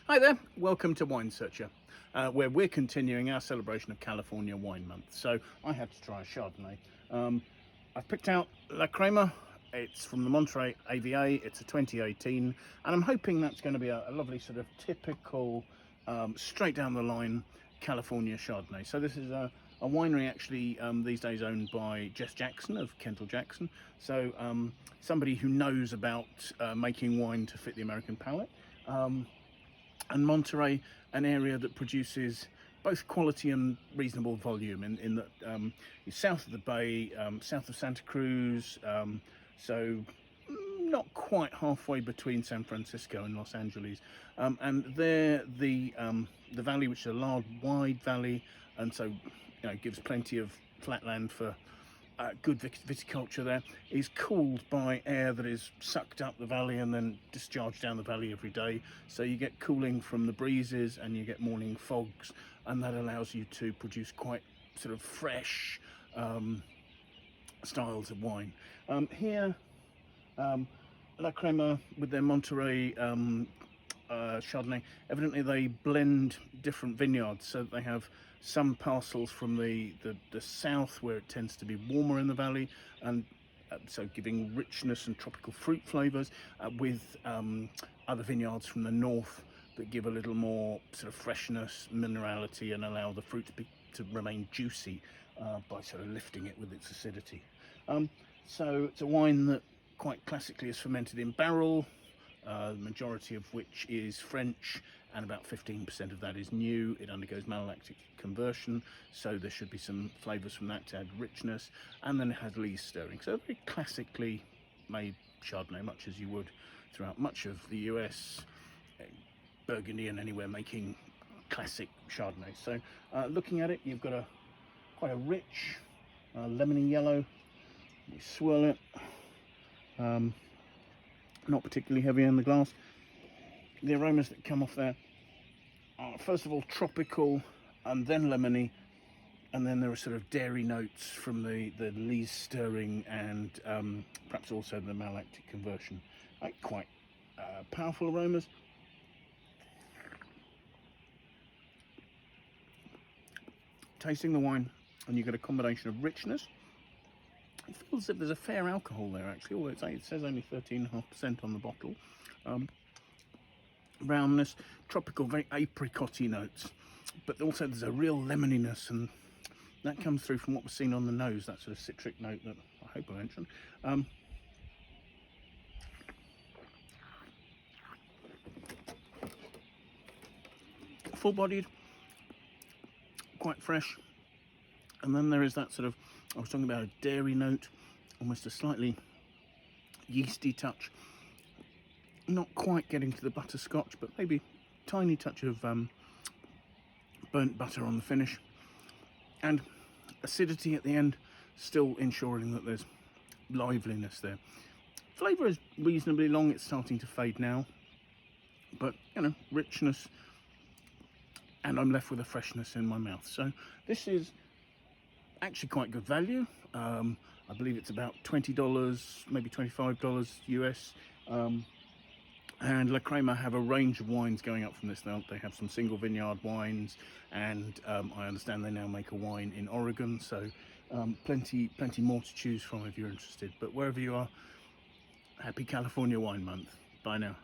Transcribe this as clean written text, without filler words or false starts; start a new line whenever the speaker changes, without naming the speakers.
Hi there, welcome to Winesearcher, where we're continuing our celebration of California Wine Month. So I had to try a Chardonnay. I've picked out La Crema. It's from the Monterey AVA. It's a 2018, and I'm hoping that's going to be a lovely sort of typical, straight down the line California Chardonnay. So this is a winery actually these days owned by Jess Jackson of Kendall-Jackson. So somebody who knows about making wine to fit the American palate. And Monterey, an area that produces both quality and reasonable volume in that it's south of the bay, south of Santa Cruz, so not quite halfway between San Francisco and Los Angeles. And there the valley, which is a large wide valley, and so gives plenty of flat land for good viticulture there, is cooled by air that is sucked up the valley and then discharged down the valley every day. So you get cooling from the breezes and you get morning fogs, and that allows you to produce quite sort of fresh styles of wine. Here, La Crema with their Monterey Chardonnay, evidently they blend different vineyards, so they have some parcels from the south where it tends to be warmer in the valley, and so giving richness and tropical fruit flavors, with other vineyards from the north that give a little more sort of freshness, minerality, and allow the fruit to remain juicy by sort of lifting it with its acidity. So it's a wine that quite classically is fermented in barrel, the majority of which is French, and about 15% of that is new. It undergoes malolactic conversion, so there should be some flavours from that to add richness, and then it has lees stirring. So a very classically made Chardonnay, much as you would throughout much of the US, Burgundian anywhere making classic Chardonnay. So looking at it, you've got quite a rich lemony yellow. You swirl it, not particularly heavy in the glass. The aromas that come off there are first of all tropical, and then lemony, and then there are sort of dairy notes from the lees stirring, and perhaps also the malolactic conversion. Quite powerful aromas. Tasting the wine, and you get a combination of richness. It feels as if there's a fair alcohol there actually, although it says only 13.5% on the bottle. Roundness, tropical, very apricot-y notes, but also there's a real lemoniness, and that comes through from what was seen on the nose, that sort of citric note that I hope I mentioned. Full-bodied, quite fresh, and then there is that sort of, I was talking about a dairy note, almost a slightly yeasty touch. Not quite getting to the butterscotch, but maybe a tiny touch of burnt butter on the finish, and acidity at the end, still ensuring that there's liveliness there. Flavour is reasonably long, it's starting to fade now, but richness, and I'm left with a freshness in my mouth. So this is actually quite good value. I believe it's about $20, maybe $25 US. And La Crema have a range of wines going up from this. They have some single vineyard wines, and I understand they now make a wine in Oregon. So plenty more to choose from if you're interested. But wherever you are, happy California Wine Month. Bye now.